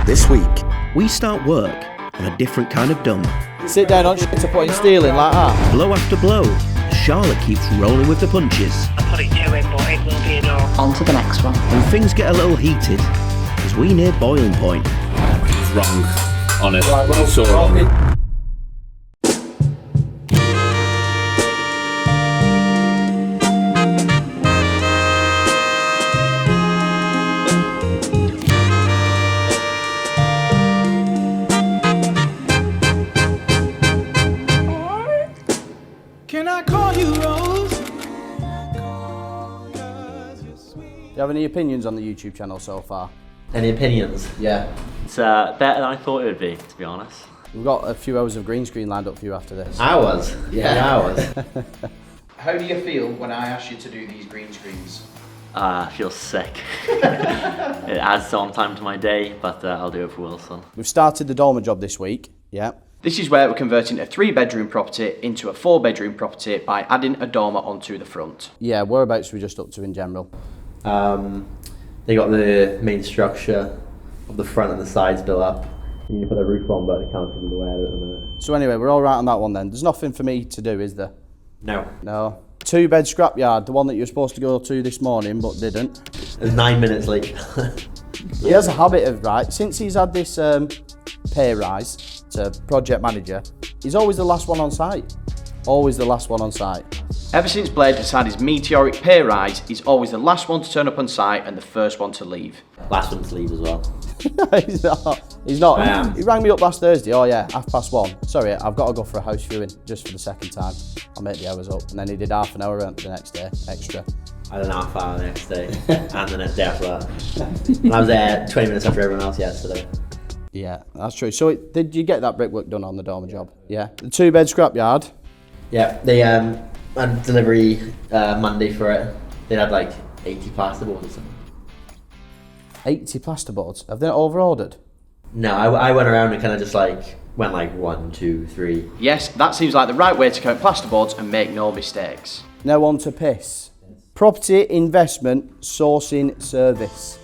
This week, we start work on a different kind of dump. Sit down on shit to put in steel in like that. Blow after blow, Charlotte keeps rolling with the punches. I put it to him, but it will be a no. On to the next one. And things get a little heated as we near boiling point. Wrong on it. Right, well, So Can I call you Rose? Do you have any opinions on the YouTube channel so far? Any opinions? Yeah. It's better than I thought it would be, to be honest. We've got a few hours of green screen lined up for you after this. Hours? Yeah. Hours. How do you feel when I ask you to do these green screens? I feel sick. It adds some time to my day, but I'll do it for Wilson. We've started the dormer job this week, yeah. This is where we're converting a 3-bedroom property into a 4-bedroom property by adding a dormer onto the front. Yeah, whereabouts are we just up to in general? They got the main structure of the front and the sides built up. You need to put the roof on, but they can't because of the weather at the minute. So anyway, we're all right on that one then. There's nothing for me to do, is there? No. No. 2-bed scrapyard, the one that you were supposed to go to this morning but didn't. It's 9 minutes late. He has a habit of, right, since he's had this pay rise to project manager, he's always the last one on site. Always the last one on site. Ever since Blade has had his meteoric pay rise, he's always the last one to turn up on site and the first one to leave. Last one to leave as well. He's not. He's not. I am. He rang me up last Thursday. Oh yeah, 1:30. Sorry, I've got to go for a house viewing just for the second time. I'll make the hours up. And then he did half an hour the next day extra. I had an half hour the next day, and the next day after that. And I was there 20 minutes after everyone else yesterday. Yeah, that's true. So did you get that brickwork done on the dormer job? Yeah. The 2-bed scrapyard. Yeah, they had delivery Monday for it. They had like 80 plasterboards or something. 80 plasterboards. Have they not over-ordered? No, I went around and kind of just like went like 1, 2, 3. Yes, that seems like the right way to count plasterboards and make no mistakes. Now on to piss. Property investment sourcing service.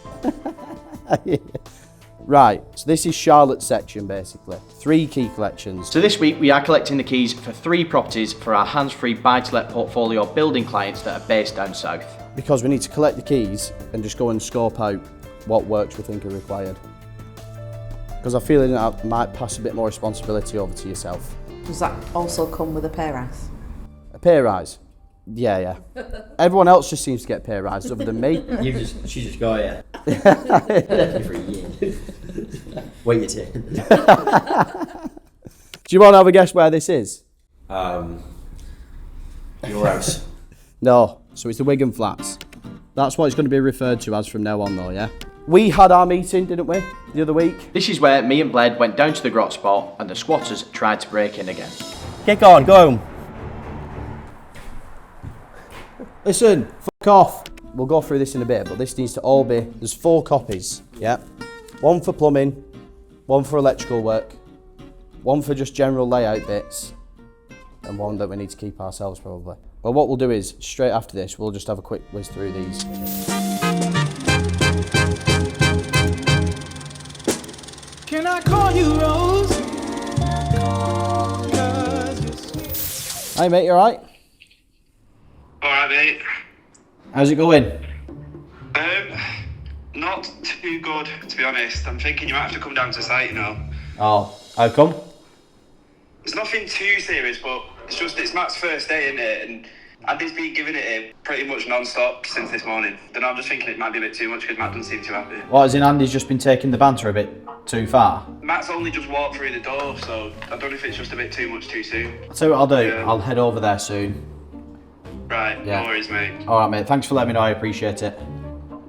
Right, so this is Charlotte's section basically. 3 key collections. So this week we are collecting the keys for 3 properties for our hands-free buy-to-let portfolio building clients that are based down south. Because we need to collect the keys and just go and scope out what works we think are required. Because I feel that I might pass a bit more responsibility over to yourself. Does that also come with a pay rise? A pay rise? Yeah. Everyone else just seems to get pay rises other than me. She just got it. For a year. Wait your turn. Do you want to have a guess where this is? Your house. No, so it's the Wigan Flats. That's what it's going to be referred to as from now on though, yeah? We had our meeting, didn't we, the other week? This is where me and Bled went down to the grot spot and the squatters tried to break in again. Kick on, go home. Listen, fuck off. We'll go through this in a bit, but this needs to all be, there's 4 copies, yeah? 1 for plumbing, 1 for electrical work, 1 for just general layout bits, and 1 that we need to keep ourselves probably. Well, what we'll do is, straight after this, we'll just have a quick whiz through these. Can I call you Rose? Hey mate, you alright? Alright, mate. How's it going? Not too good, to be honest. I'm thinking you might have to come down to site, you know. Oh, how come? It's nothing too serious, but it's Matt's first day, isn't it? And Andy's been giving it pretty much non-stop since this morning. Then I'm just thinking it might be a bit too much because Matt doesn't seem too happy. What, as in Andy's just been taking the banter a bit too far? Matt's only just walked through the door, so I don't know if it's just a bit too much too soon. I'll tell you what I'll do, Yeah. I'll head over there soon. Right, Yeah. no worries, mate. Alright mate, thanks for letting me know, I appreciate it.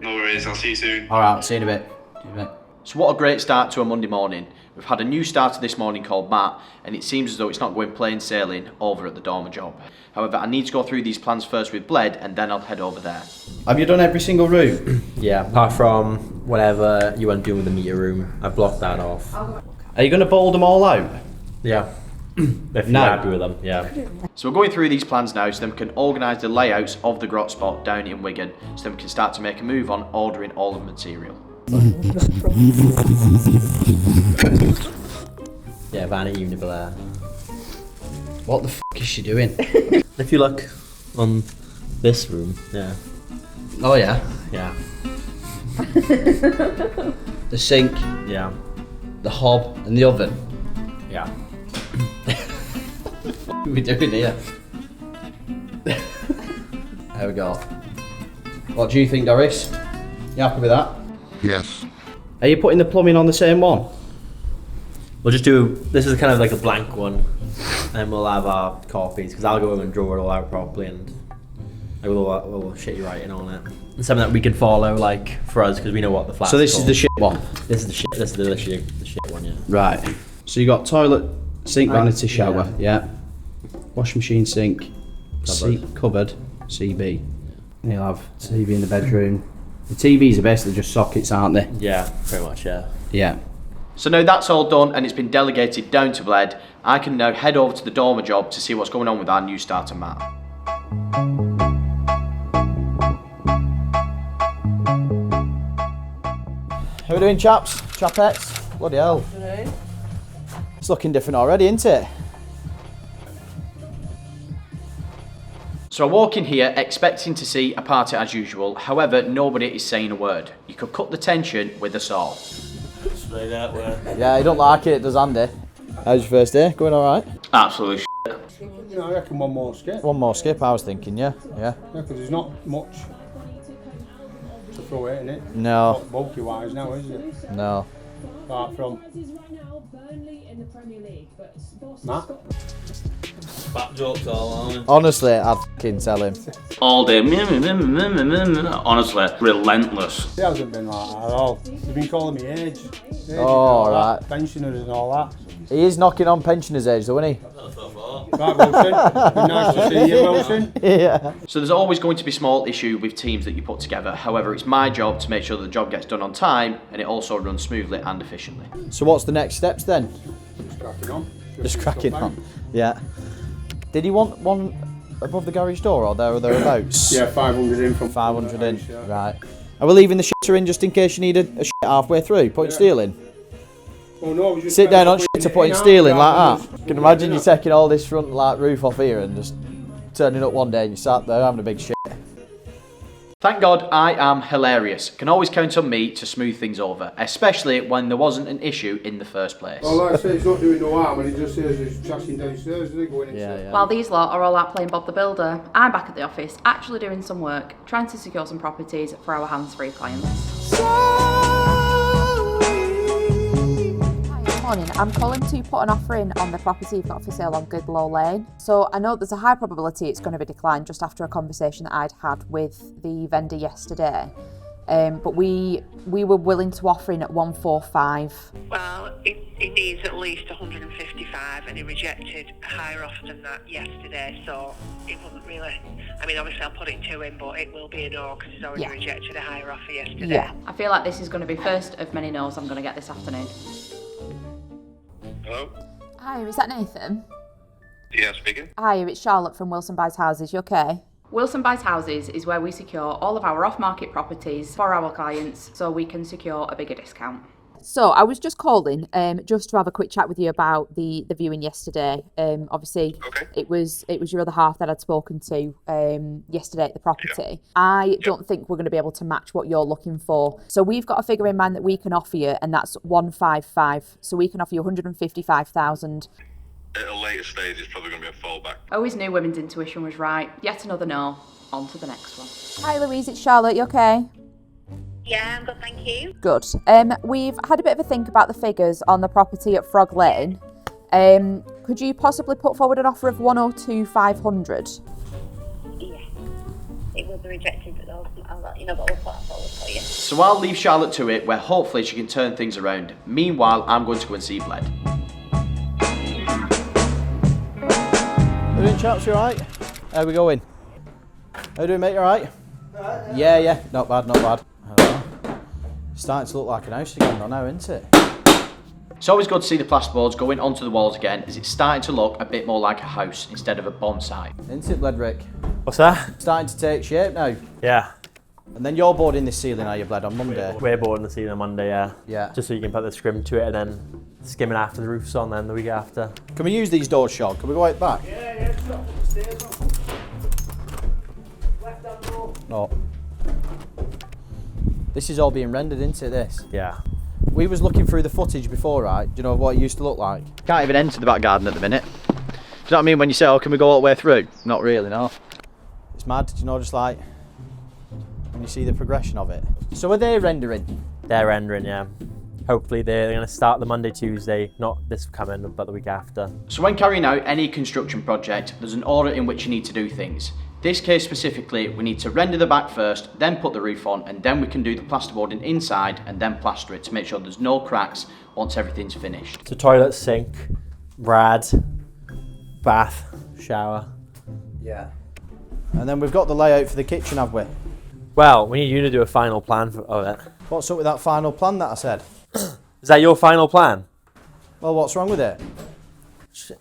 No worries, I'll see you soon. Alright, see you in a bit. See you in a bit. So what a great start to a Monday morning. We've had a new starter this morning called Matt, and it seems as though it's not going plain sailing over at the dormer job. However, I need to go through these plans first with Bled, and then I'll head over there. Have you done every single room? Yeah, apart from whatever you want to do with the meter room. I blocked that off. Are you going to bowl them all out? Yeah. If you're No. happy with them, yeah. So we're going through these plans now so then we can organise the layouts of the grot spot down in Wigan, so then we can start to make a move on ordering all of the material. Yeah, vanity universal. What the f is she doing? If you look on this room, yeah. Oh yeah. Yeah. The sink, Yeah. the hob, and the oven. Yeah. What are we doing here? There we go. What do you think, Doris? You happy with that? Yes. Are you putting the plumbing on the same one? We'll just do, this is kind of like a blank one, and we'll have our copies, because I'll go in and draw it all out properly, and we'll shitty writing on it. And something that we can follow, like, for us, because we know what the flat's So this is called. the shit one? This is the shit, this is the shit one, yeah. Right. So you got toilet, sink, vanity shower, yeah. Washing machine, sink, cupboard, CB. And you'll have TV in the bedroom. The TVs are basically just sockets, aren't they? Yeah, pretty much, yeah. Yeah. So now that's all done and it's been delegated down to Bled, I can now head over to the dormer job to see what's going on with our new starter Matt. How we doing, chaps? Chapettes? Bloody hell. It's looking different already, isn't it? So I walk in here expecting to see a party as usual, however nobody is saying a word. You could cut the tension with a saw. Straight that way. Yeah, you don't like it, does Andy? How's your first day? Going alright? Absolutely You know, I reckon one more skip. One more skip, I was thinking, yeah. Yeah. Yeah, because there's not much to throw in it. No. Not bulky wise now, is it? No. Apart from Matt. Back jokes all on. Honestly, I'd fucking tell him. All day. Honestly, relentless. It hasn't been like that at all. They've been calling me age. Oh, all right. Pensioners and all that. He is knocking on pensioners' age, though, isn't he? Right, Wilson. Been nice to see you, Wilson. Yeah. So there's always going to be small issue with teams that you put together. However, it's my job to make sure that the job gets done on time and it also runs smoothly and efficiently. So what's the next steps then? Just cracking on. Just cracking on. Yeah. Did he want one above the garage door or there or thereabouts? Yeah, 500 in from 500 in. yeah. Right. Are we leaving the shitter in just in case you need a shit halfway through? Putting steel in? Oh no, we just Sit down on putting shit to it putting in steel in rather like than that. just Can imagine putting you it in. taking all this front like roof off here and just turning up one day and you sat there having a big shit. Thank God I am hilarious. Can always count on me to smooth things over, especially when there wasn't an issue in the first place. Well, like I say, it's not doing no harm when he just says he's trashing downstairs, isn't he? Going into Yeah. While these lot are all out playing Bob the Builder, I'm back at the office, actually doing some work, trying to secure some properties for our hands-free clients. Morning, I'm calling to put an offer in on the property you've got for sale on Goodlow Lane. So I know there's a high probability it's going to be declined just after a conversation that I'd had with the vendor yesterday. But we were willing to offer in at 145. Well, he needs at least 155 and he rejected a higher offer than that yesterday, so it wouldn't really... I mean, obviously I'll put it to him, but it will be a no because he's already rejected a higher offer yesterday. Yeah. I feel like this is going to be first of many no's I'm going to get this afternoon. Hello? Hi, is that Nathan? Yeah, speaking. Hi, it's Charlotte from Wilson Buys Houses. You okay? Wilson Buys Houses is where we secure all of our off-market properties for our clients so we can secure a bigger discount. So I was just calling just to have a quick chat with you about the viewing yesterday. Obviously, it was your other half that I'd spoken to yesterday at the property. Yeah. I don't think we're going to be able to match what you're looking for. So we've got a figure in mind that we can offer you, and that's 155. So we can offer you 155,000. At a later stage, it's probably going to be a fallback. Always knew women's intuition was right. Yet another no. On to the next one. Hi Louise, it's Charlotte. You okay? Yeah, I'm good, thank you. Good. We've had a bit of a think about the figures on the property at Frog Lane. Could you possibly put forward an offer of 102,500? Yeah, it was rejected, but I'll let you know, but we'll put that forward for you. So I'll leave Charlotte to it, where hopefully she can turn things around. Meanwhile, I'm going to go and see Bled. How you doing, chaps? You alright? How we going? How you doing, mate? You alright? Yeah. Not bad, not bad. Starting to look like an house again though now, isn't it? It's always good to see the plasterboards going onto the walls again, as it's starting to look a bit more like a house instead of a bonsai. Isn't it, Bledrick? What's that? Starting to take shape now. Yeah. And then you're boarding this ceiling, are you, Bled, on Monday? We're boarding the ceiling on Monday, yeah. Yeah. Just so you can put the scrim to it and then skimming after the roof's on then the week after. Can we use these doors, Sean? Can we go out back? Yeah, just up the stairs. Left hand door. No. This is all being rendered, isn't it, this? Yeah. We was looking through the footage before, right? Do you know what it used to look like? Can't even enter the back garden at the minute. Do you know what I mean when you say, oh, can we go all the way through? Not really, no. It's mad, do you know, just like when you see the progression of it. So are they rendering? They're rendering, yeah. Hopefully they're going to start the Monday, Tuesday, not this coming, but the week after. So when carrying out any construction project, there's an order in which you need to do things. This case specifically, we need to render the back first, then put the roof on, and then we can do the plasterboarding inside and then plaster it to make sure there's no cracks once everything's finished. So toilet, sink, rad, bath, shower. Yeah. And then we've got the layout for the kitchen, have we? Well, we need you to do a final plan of it. What's up with that final plan that I said? Is that your final plan? Well, what's wrong with it?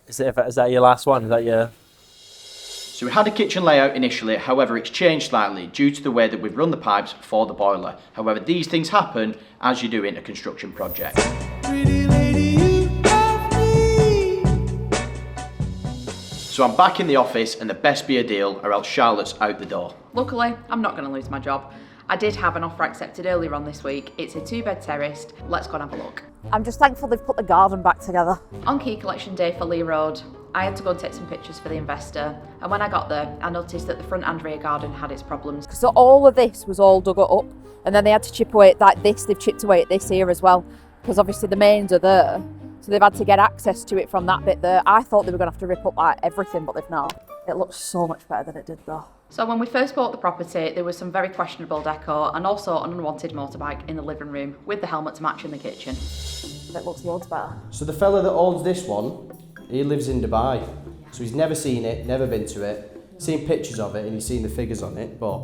Is that your last one? Is that your... So we had a kitchen layout initially, however it's changed slightly due to the way that we've run the pipes for the boiler. However, these things happen as you do in a construction project. Pretty lady, you got me. So I'm back in the office and there best be a deal or else Charlotte's out the door. Luckily, I'm not going to lose my job. I did have an offer accepted earlier on this week. It's a 2-bed terraced. Let's go and have a look. I'm just thankful they've put the garden back together. On key collection day for Lee Road, I had to go and take some pictures for the investor, and when I got there, I noticed that the front and rear garden had its problems. So all of this was all dug up, and then they had to chip away at like this. They've chipped away at this here as well, because obviously the mains are there, so they've had to get access to it from that bit there. I thought they were going to have to rip up like everything, but they've not. It looks so much better than it did though. So when we first bought the property, there was some very questionable decor and also an unwanted motorbike in the living room with the helmet to match in the kitchen. It looks loads better. So the fella that owns this one, he lives in Dubai. So he's never seen it, never been to it, seen pictures of it and he's seen the figures on it, but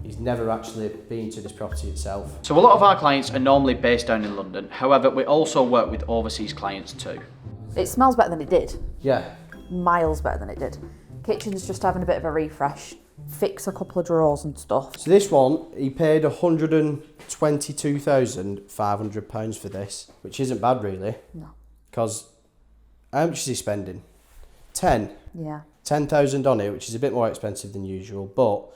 he's never actually been to this property itself. So a lot of our clients are normally based down in London, however we also work with overseas clients too. It smells better than it did. Yeah. Miles better than it did. Kitchen's just having a bit of a refresh. Fix a couple of drawers and stuff. So this one, he paid £122,500 for this, which isn't bad really. No. Because how much is he spending? 10? Yeah. 10,000 on it, which is a bit more expensive than usual, but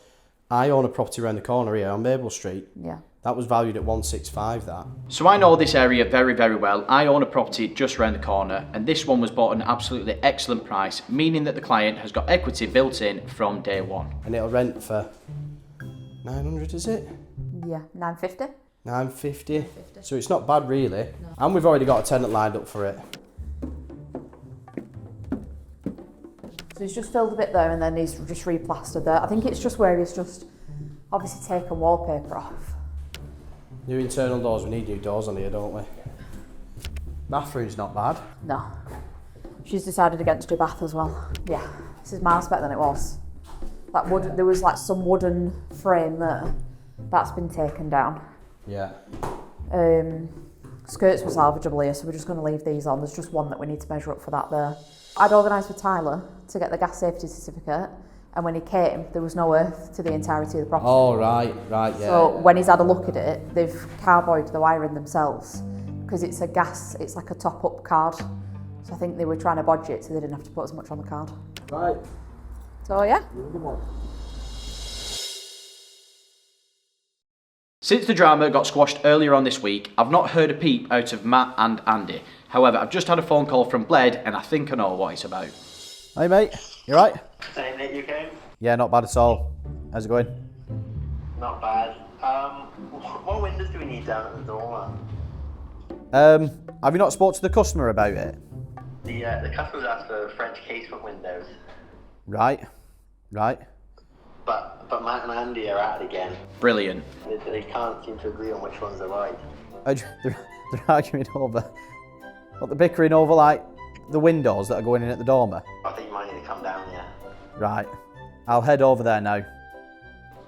I own a property around the corner here on Maple Street. Yeah. That was valued at 165, that. So I know this area very, very well. I own a property just around the corner and this one was bought at an absolutely excellent price, meaning that the client has got equity built in from day one. And it'll rent for 900, is it? Yeah, 950. 950. So it's not bad really. No. And we've already got a tenant lined up for it. So he's just filled a bit there and then he's just replastered there. I think it's just where he's just obviously taken wallpaper off. New internal doors, we need new doors on here, don't we? Bathroom's not bad. No. She's decided against a bath as well. Yeah, this is miles better than it was. That wood, there was like some wooden frame there. That's been taken down. Yeah. Skirts were salvageable here, so we're just going to leave these on. There's just one that we need to measure up for that there. I'd organised with Tyler to get the gas safety certificate, and when he came, there was no earth to the entirety of the property. Oh, right, yeah. So when he's had a look at it, they've carboyed the wiring themselves, because it's a gas, it's like a top-up card. So I think they were trying to bodge it so they didn't have to put as much on the card. Right. So yeah. Since the drama got squashed earlier on this week, I've not heard a peep out of Matt and Andy. However, I've just had a phone call from Bled and I think I know what it's about. Hey mate, you right? Hey mate, you okay? Yeah, not bad at all. How's it going? Not bad. What windows do we need down at the dormer? Have you not spoke to the customer about it? The customers asked for French casement windows. Right. But Matt and Andy are at it again. Brilliant. They can't seem to agree on which ones are right. They're arguing over, what, they're bickering over like the windows that are going in at the dormer? I think you might need to come down, yeah. Right. I'll head over there now.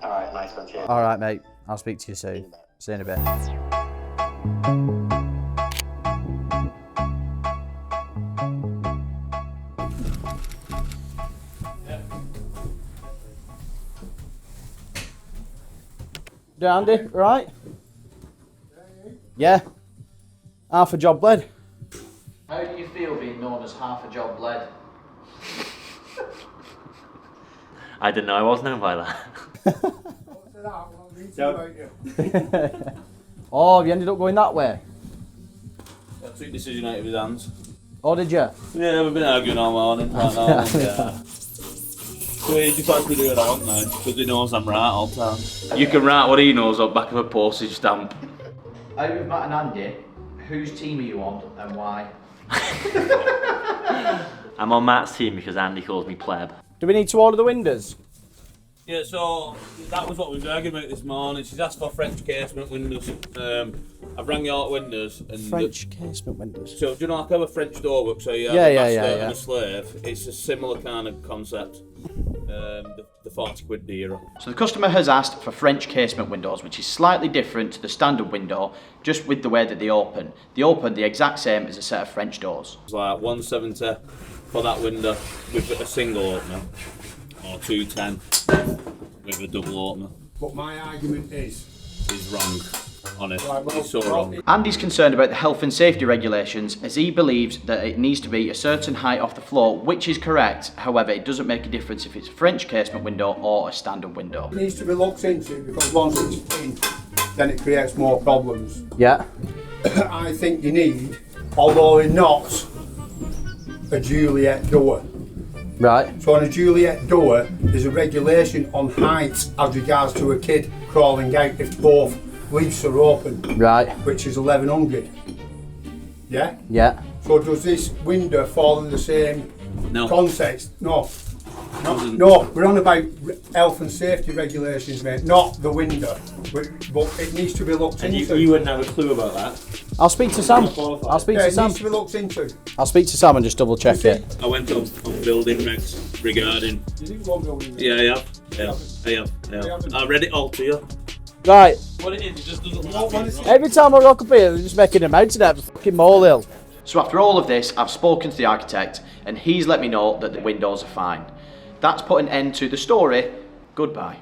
Alright, nice one, cheers. Alright mate, I'll speak to you soon. See you in a bit. Andy, right? Yeah. Half a job bled. How do you feel being known as half a job bled? I didn't know I was known by that. Oh, have you ended up going that way? I took the decision out of his hands. Oh, did you? Yeah, we've been arguing all morning. Right now, so he just lets me do what I want now, because he knows I'm right all the time. You can write what he knows on back of a postage stamp. Out of Matt and Andy, whose team are you on and why? I'm on Matt's team because Andy calls me pleb. Do we need to order the windows? Yeah, so that was what we were arguing about this morning. She's asked for French casement windows. I've rang York Windows and French casement windows. So do you know like how a French door works? So you have a master and a slave. It's a similar kind of concept. The 40 quid dearer. So the customer has asked for French casement windows, which is slightly different to the standard window, just with the way that they open. They open the exact same as a set of French doors. It's like 170 for that window with a single opener, or 210 with a double opener. But my argument is wrong. Honest, it's so wrong. Andy's concerned about the health and safety regulations as he believes that it needs to be a certain height off the floor, which is correct. However, it doesn't make a difference if it's a French casement window or a standard window. it needs to be looked into because once it's in, then it creates more problems. Yeah. I think you need, although not a Juliet door. Right. So on a Juliet door, there's a regulation on height as regards to a kid crawling out if both leaves are open. Right. Which is 1100. Yeah? Yeah. So does this window fall in the same context? No. No, we're on about health and safety regulations, mate, not the window. But it needs to be looked into. You wouldn't have a clue about that. I'll speak to Sam. I'll speak to it Sam. needs to be looked into. I'll speak to Sam and just double check it. I went on building regs regarding. You didn't go on building regs? Yeah, I have. I read it all to you. Right. What it is, it just doesn't look Every time I rock up here, they're just making a mountain out of a fucking molehill. So after all of this, I've spoken to the architect and he's let me know that the windows are fine. That's put an end to the story. Goodbye.